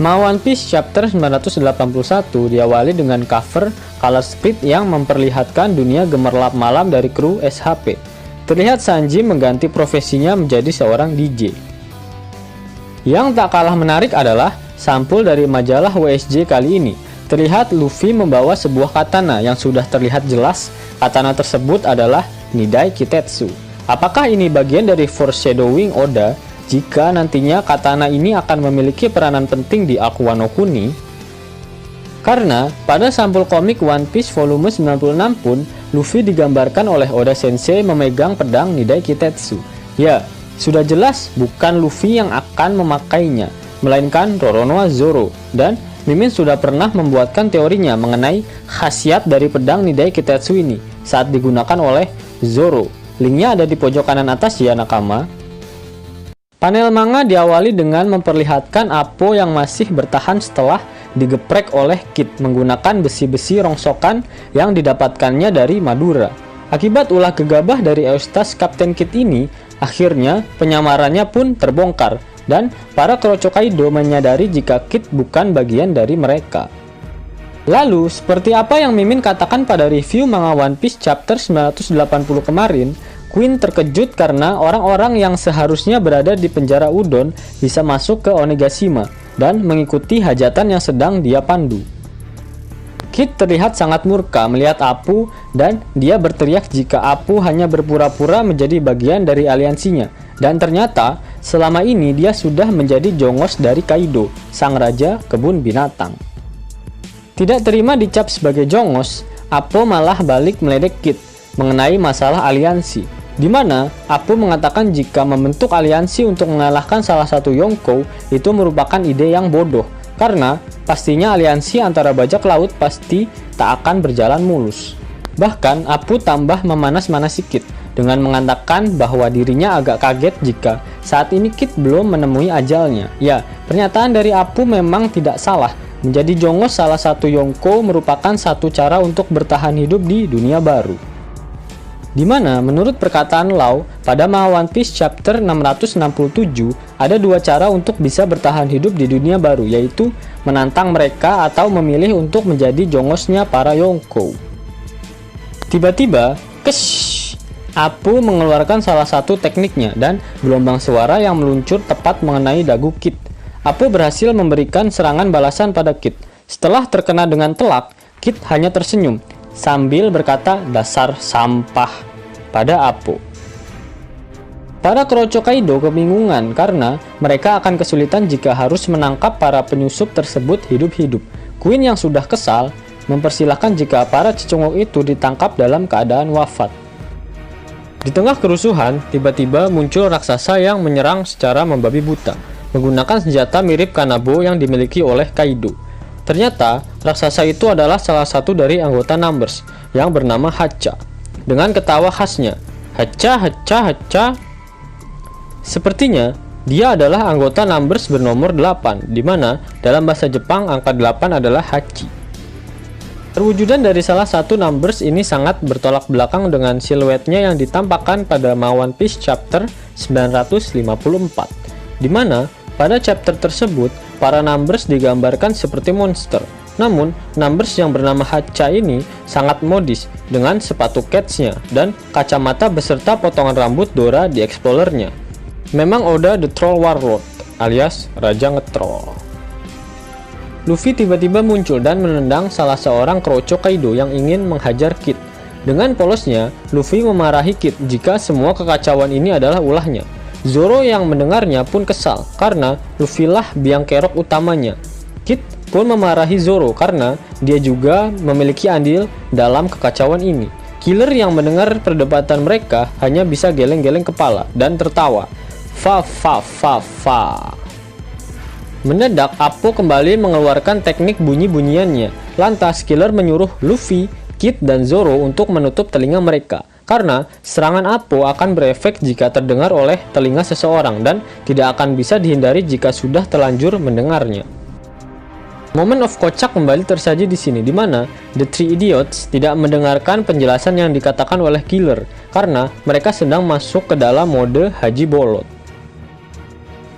Manga One Piece chapter 981 diawali dengan cover color spread yang memperlihatkan dunia gemerlap malam dari kru SHP. Terlihat Sanji mengganti profesinya menjadi seorang DJ. Yang tak kalah menarik adalah sampul dari majalah WSJ kali ini. Terlihat Luffy membawa sebuah katana yang sudah terlihat jelas katana tersebut adalah Nidai Kitetsu. Apakah ini bagian dari foreshadowing Oda jika nantinya katana ini akan memiliki peranan penting di arc Wano Kuni? Karena pada sampul komik One Piece volume 96 pun Luffy digambarkan oleh Oda Sensei memegang pedang Nidai Kitetsu. Ya, sudah jelas bukan Luffy yang akan memakainya, melainkan Roronoa Zoro. Dan Mimin sudah pernah membuatkan teorinya mengenai khasiat dari pedang Nidai Kitetsu ini saat digunakan oleh Zoro. Linknya ada di pojok kanan atas ya nakama. Panel manga diawali dengan memperlihatkan Appo yang masih bertahan setelah digeprek oleh Kid menggunakan besi-besi rongsokan yang didapatkannya dari Madura. Akibat ulah gegabah dari Eustace Kapten Kid ini, akhirnya penyamarannya pun terbongkar dan para Kroco Kaido menyadari jika Kid bukan bagian dari mereka. Lalu, seperti apa yang Mimin katakan pada review manga One Piece chapter 980 kemarin, Queen terkejut karena orang-orang yang seharusnya berada di penjara Udon bisa masuk ke Onigashima dan mengikuti hajatan yang sedang dia pandu. Kid terlihat sangat murka melihat Appu dan dia berteriak jika Appu hanya berpura-pura menjadi bagian dari aliansinya. Dan ternyata selama ini dia sudah menjadi jongos dari Kaido, sang raja kebun binatang. Tidak terima dicap sebagai jongos, Appo malah balik meledek Kid mengenai masalah aliansi, di mana Appo mengatakan jika membentuk aliansi untuk mengalahkan salah satu Yonkou itu merupakan ide yang bodoh, karena pastinya aliansi antara bajak laut pasti tak akan berjalan mulus. Bahkan Appo tambah memanas-manasi Kid dengan mengatakan bahwa dirinya agak kaget jika saat ini Kid belum menemui ajalnya. Ya, pernyataan dari Appo memang tidak salah. Menjadi jongos salah satu Yonkou merupakan satu cara untuk bertahan hidup di dunia baru. Dimana menurut perkataan Law pada manga One Piece chapter 667 ada dua cara untuk bisa bertahan hidup di dunia baru, yaitu menantang mereka atau memilih untuk menjadi jongosnya para Yonkou. Tiba-tiba, Appo mengeluarkan salah satu tekniknya dan gelombang suara yang meluncur tepat mengenai dagu Kid. Appo berhasil memberikan serangan balasan pada Kid. Setelah terkena dengan telak, Kid hanya tersenyum sambil berkata dasar sampah pada Appo. Para Kroco Kaido kebingungan karena mereka akan kesulitan jika harus menangkap para penyusup tersebut hidup-hidup. Queen yang sudah kesal mempersilahkan jika para cecunguk itu ditangkap dalam keadaan wafat. Di tengah kerusuhan, tiba-tiba muncul raksasa yang menyerang secara membabi buta menggunakan senjata mirip Kanabo yang dimiliki oleh Kaido. Ternyata, raksasa itu adalah salah satu dari anggota Numbers yang bernama Hacha. Dengan ketawa khasnya, Hacha, Hacha, Hacha. Sepertinya, dia adalah anggota Numbers bernomor 8, di mana dalam bahasa Jepang angka 8 adalah Hachi. Perwujudan dari salah satu Numbers ini sangat bertolak belakang dengan siluetnya yang ditampakkan pada manga One Piece chapter 954, di mana pada chapter tersebut, para Numbers digambarkan seperti monster. Namun, Numbers yang bernama Hacha ini sangat modis dengan sepatu cats-nya dan kacamata beserta potongan rambut Dora di Explorer-nya. Memang Oda the Troll Warlord alias Raja Ngetrol. Luffy tiba-tiba muncul dan menendang salah seorang Kroco Kaido yang ingin menghajar Kid. Dengan polosnya, Luffy memarahi Kid jika semua kekacauan ini adalah ulahnya. Zoro yang mendengarnya pun kesal karena Luffy lah biang kerok utamanya. Kid pun memarahi Zoro karena dia juga memiliki andil dalam kekacauan ini. Killer yang mendengar perdebatan mereka hanya bisa geleng-geleng kepala dan tertawa. Fa fa fa fa. Mendadak Appo kembali mengeluarkan teknik bunyi-bunyiannya. Lantas Killer menyuruh Luffy, Kid, dan Zoro untuk menutup telinga mereka. Karena serangan Appo akan berefek jika terdengar oleh telinga seseorang dan tidak akan bisa dihindari jika sudah terlanjur mendengarnya. Momen of kocak kembali tersaji di sini, di mana The Three Idiots tidak mendengarkan penjelasan yang dikatakan oleh Killer karena mereka sedang masuk ke dalam mode Haji Bolot.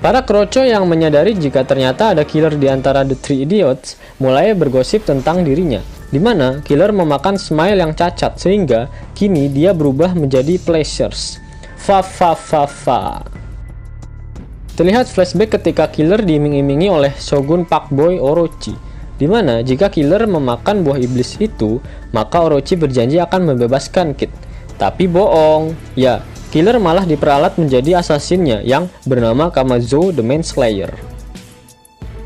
Para kroco yang menyadari jika ternyata ada killer di antara The Three Idiots mulai bergosip tentang dirinya, di mana killer memakan Smile yang cacat sehingga kini dia berubah menjadi Pleasures. Fa. Terlihat flashback ketika killer diiming-imingi oleh Shogun Pakboy Orochi, di mana jika killer memakan buah iblis itu, maka Orochi berjanji akan membebaskan Kid. Tapi bohong, ya. Killer malah diperalat menjadi asasinnya yang bernama Kamazo the Manslayer.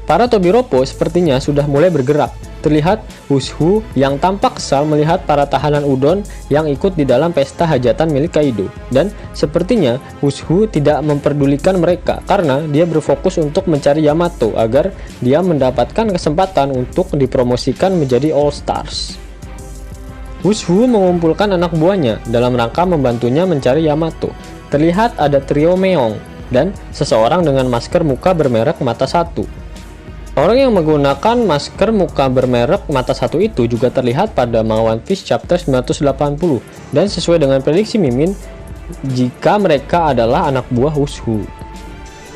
Para Tobiropo sepertinya sudah mulai bergerak. Terlihat Wushu yang tampak kesal melihat para tahanan udon yang ikut di dalam pesta hajatan milik Kaido. Dan sepertinya Wushu tidak memperdulikan mereka karena dia berfokus untuk mencari Yamato agar dia mendapatkan kesempatan untuk dipromosikan menjadi All Stars. Wushu mengumpulkan anak buahnya dalam rangka membantunya mencari Yamato. Terlihat ada trio Meong dan seseorang dengan masker muka bermerek mata satu. Orang yang menggunakan masker muka bermerek mata satu itu juga terlihat pada manga One Piece chapter 980 dan sesuai dengan prediksi Mimin jika mereka adalah anak buah Wushu.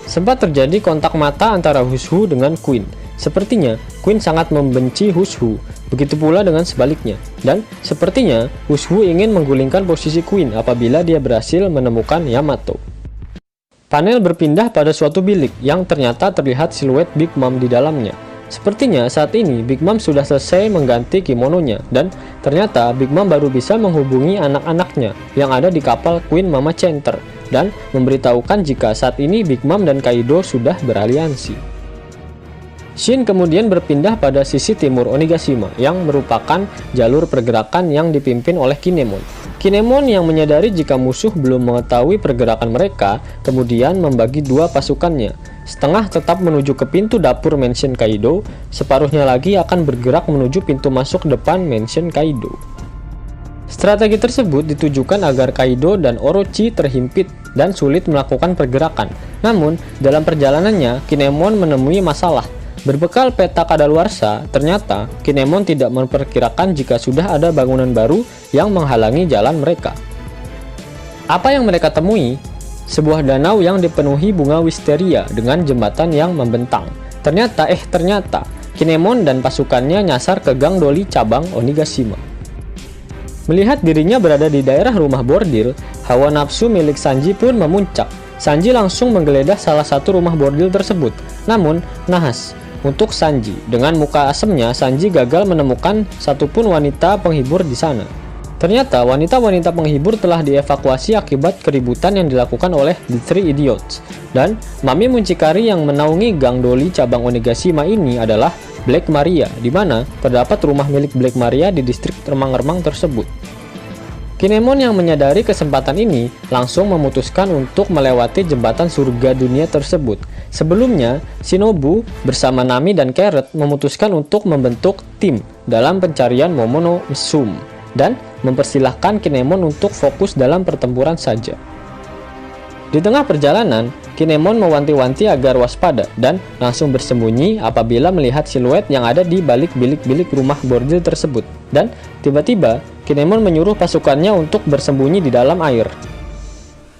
Sempat terjadi kontak mata antara Wushu dengan Queen. Sepertinya Queen sangat membenci Wushu, begitu pula dengan sebaliknya. Dan sepertinya Wushu ingin menggulingkan posisi Queen apabila dia berhasil menemukan Yamato. Panel berpindah pada suatu bilik yang ternyata terlihat siluet Big Mom di dalamnya. Sepertinya saat ini Big Mom sudah selesai mengganti kimononya dan ternyata Big Mom baru bisa menghubungi anak-anaknya yang ada di kapal Queen Mama Center dan memberitahukan jika saat ini Big Mom dan Kaido sudah beraliansi. Shin kemudian berpindah pada sisi timur Onigashima yang merupakan jalur pergerakan yang dipimpin oleh Kinemon. Kinemon yang menyadari jika musuh belum mengetahui pergerakan mereka, kemudian membagi dua pasukannya. Setengah tetap menuju ke pintu dapur Mansion Kaido, separuhnya lagi akan bergerak menuju pintu masuk depan Mansion Kaido. Strategi tersebut ditujukan agar Kaido dan Orochi terhimpit dan sulit melakukan pergerakan. Namun, dalam perjalanannya, Kinemon menemui masalah. Berbekal peta kadaluarsa, ternyata Kinemon tidak memperkirakan jika sudah ada bangunan baru yang menghalangi jalan mereka. Apa yang mereka temui? Sebuah danau yang dipenuhi bunga wisteria dengan jembatan yang membentang. Ternyata Kinemon dan pasukannya nyasar ke Gang Doli cabang Onigashima. Melihat dirinya berada di daerah rumah bordil, hawa nafsu milik Sanji pun memuncak. Sanji langsung menggeledah salah satu rumah bordil tersebut. Namun, nahas. Untuk Sanji, dengan muka asemnya, Sanji gagal menemukan satupun wanita penghibur di sana. Ternyata wanita-wanita penghibur telah dievakuasi akibat keributan yang dilakukan oleh The Three Idiots. Dan Mami Muncikari yang menaungi Gang Doli cabang Onigashima ini adalah Black Maria, di mana terdapat rumah milik Black Maria di distrik remang-remang tersebut. Kinemon yang menyadari kesempatan ini langsung memutuskan untuk melewati jembatan surga dunia tersebut. Sebelumnya, Shinobu bersama Nami dan Carrot memutuskan untuk membentuk tim dalam pencarian Momono Sum dan mempersilahkan Kinemon untuk fokus dalam pertempuran saja. Di tengah perjalanan, Kinemon mewanti-wanti agar waspada dan langsung bersembunyi apabila melihat siluet yang ada di balik bilik-bilik rumah bordil tersebut. Dan tiba-tiba, Kinemon menyuruh pasukannya untuk bersembunyi di dalam air.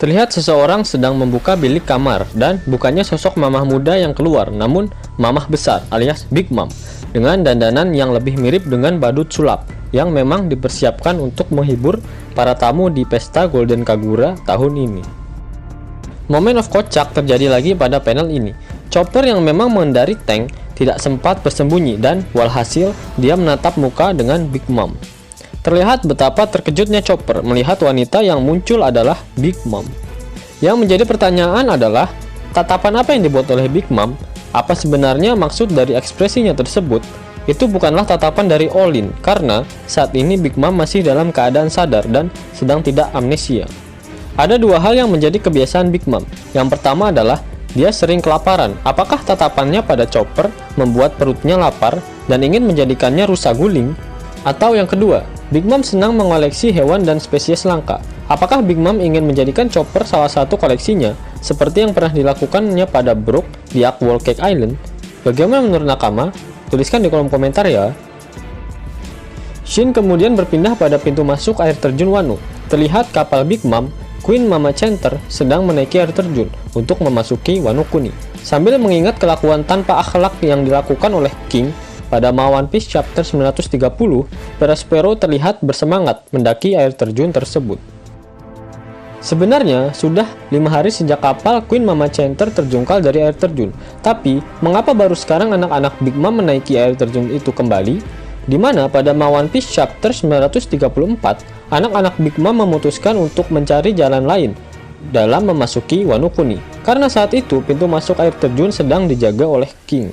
Terlihat seseorang sedang membuka bilik kamar dan bukannya sosok mamah muda yang keluar, namun mamah besar alias Big Mom dengan dandanan yang lebih mirip dengan badut sulap yang memang dipersiapkan untuk menghibur para tamu di pesta Golden Kagura tahun ini. Momen of kocak terjadi lagi pada panel ini. Chopper yang memang mengendari tank tidak sempat bersembunyi dan walhasil dia menatap muka dengan Big Mom. Terlihat betapa terkejutnya Chopper melihat wanita yang muncul adalah Big Mom. Yang menjadi pertanyaan adalah, tatapan apa yang dibuat oleh Big Mom? Apa sebenarnya maksud dari ekspresinya tersebut? Itu bukanlah tatapan dari Olin, karena saat ini Big Mom masih dalam keadaan sadar dan sedang tidak amnesia. Ada dua hal yang menjadi kebiasaan Big Mom. Yang pertama adalah dia sering kelaparan. Apakah tatapannya pada Chopper membuat perutnya lapar dan ingin menjadikannya rusa guling? Atau yang kedua, Big Mom senang mengoleksi hewan dan spesies langka. Apakah Big Mom ingin menjadikan Chopper salah satu koleksinya, seperti yang pernah dilakukannya pada Brook di Aqua Cake Island? Bagaimana menurut Nakama? Tuliskan di kolom komentar ya. Shin kemudian berpindah pada pintu masuk air terjun Wano. Terlihat kapal Big Mom Queen Mama Center sedang menaiki air terjun untuk memasuki Wano Kuni. Sambil mengingat kelakuan tanpa akhlak yang dilakukan oleh King pada One Piece chapter 930, Perospero terlihat bersemangat mendaki air terjun tersebut. Sebenarnya, sudah 5 hari sejak kapal Queen Mama Center terjungkal dari air terjun. Tapi, mengapa baru sekarang anak-anak Big Mom menaiki air terjun itu kembali? Di mana pada One Piece chapter 934, anak-anak Big Mom memutuskan untuk mencari jalan lain dalam memasuki Wano Kuni. Karena saat itu, pintu masuk air terjun sedang dijaga oleh King.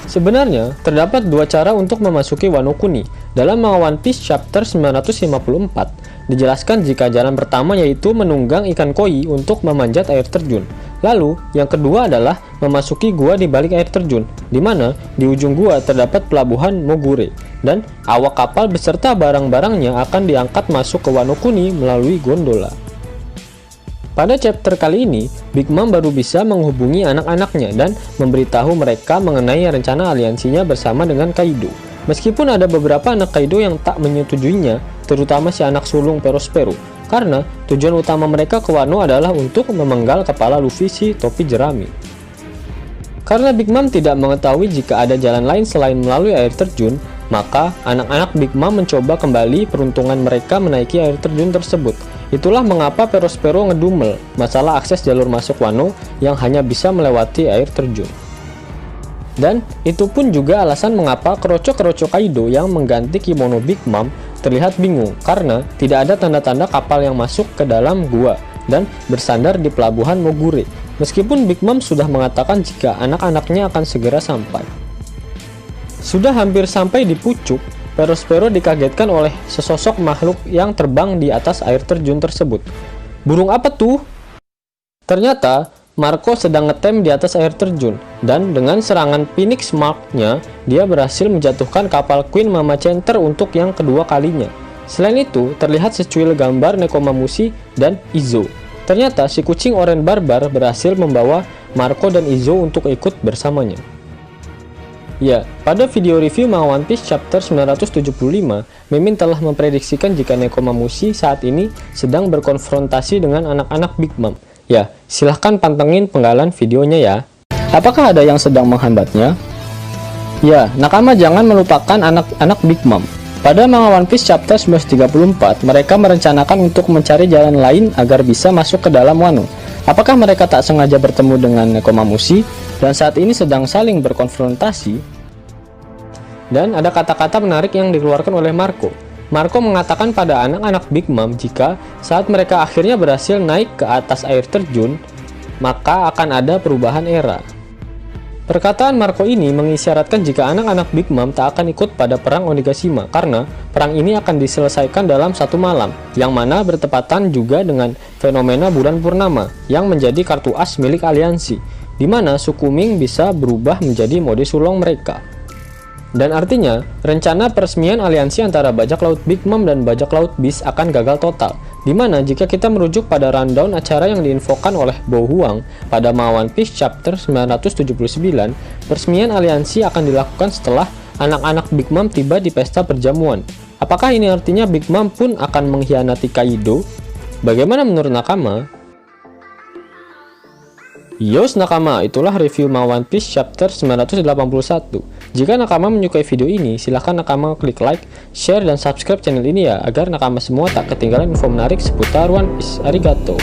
Sebenarnya, terdapat 2 cara untuk memasuki Wano Kuni. Dalam One Piece chapter 954, dijelaskan jika jalan pertama yaitu menunggang ikan koi untuk memanjat air terjun. Lalu, yang kedua adalah memasuki gua di balik air terjun, di mana di ujung gua terdapat pelabuhan Mogure, dan awak kapal beserta barang-barangnya akan diangkat masuk ke Wano Kuni melalui gondola. Pada chapter kali ini, Big Mom baru bisa menghubungi anak-anaknya dan memberitahu mereka mengenai rencana aliansinya bersama dengan Kaido. Meskipun ada beberapa anak Kaido yang tak menyetujuinya, terutama si anak sulung Perospero, karena tujuan utama mereka ke Wano adalah untuk memenggal kepala Luffy si topi jerami. Karena Big Mom tidak mengetahui jika ada jalan lain selain melalui air terjun, maka anak-anak Big Mom mencoba kembali peruntungan mereka menaiki air terjun tersebut. Itulah mengapa Perospero ngedumel masalah akses jalur masuk Wano yang hanya bisa melewati air terjun. Dan itu pun juga alasan mengapa kroco-kroco Kaido yang mengganti kimono Big Mom terlihat bingung karena tidak ada tanda-tanda kapal yang masuk ke dalam gua dan bersandar di pelabuhan Mogure. Meskipun Big Mom sudah mengatakan jika anak-anaknya akan segera sampai. Sudah hampir sampai di pucuk, Perospero dikagetkan oleh sesosok makhluk yang terbang di atas air terjun tersebut. Burung apa tuh? Ternyata, Marco sedang ngetem di atas air terjun, dan dengan serangan Phoenix Mark-nya, dia berhasil menjatuhkan kapal Queen Mama Center untuk yang kedua kalinya. Selain itu, terlihat secuil gambar Nekomamushi dan Izo. Ternyata, si kucing oranye barbar berhasil membawa Marco dan Izo untuk ikut bersamanya. Ya, pada video review One Piece chapter 975, Mimin telah memprediksikan jika Nekomamushi saat ini sedang berkonfrontasi dengan anak-anak Big Mom. Ya, silahkan pantengin penggalan videonya ya. Apakah ada yang sedang menghambatnya? Ya, nakama jangan melupakan anak-anak Big Mom. Pada One Piece chapter 934, mereka merencanakan untuk mencari jalan lain agar bisa masuk ke dalam Wano. Apakah mereka tak sengaja bertemu dengan Nekomamushi dan saat ini sedang saling berkonfrontasi? Dan ada kata-kata menarik yang dikeluarkan oleh Marco. Marco mengatakan pada anak-anak Big Mom jika saat mereka akhirnya berhasil naik ke atas air terjun, maka akan ada perubahan era. Perkataan Marco ini mengisyaratkan jika anak-anak Big Mom tak akan ikut pada perang Onigashima karena perang ini akan diselesaikan dalam 1 malam, yang mana bertepatan juga dengan fenomena bulan purnama yang menjadi kartu as milik aliansi, di mana suku Ming bisa berubah menjadi mode sulong mereka. Dan artinya, rencana peresmian aliansi antara bajak laut Big Mom dan bajak laut Beast akan gagal total. Dimana jika kita merujuk pada rundown acara yang diinfokan oleh Bo Huang pada One Piece chapter 979, peresmian aliansi akan dilakukan setelah anak-anak Big Mom tiba di pesta perjamuan. Apakah ini artinya Big Mom pun akan mengkhianati Kaido? Bagaimana menurut nakama? Yos nakama, itulah review One Piece chapter 981. Jika nakama menyukai video ini, silahkan nakama klik like, share, dan subscribe channel ini ya, agar nakama semua tak ketinggalan info menarik seputar One Piece. Arigato.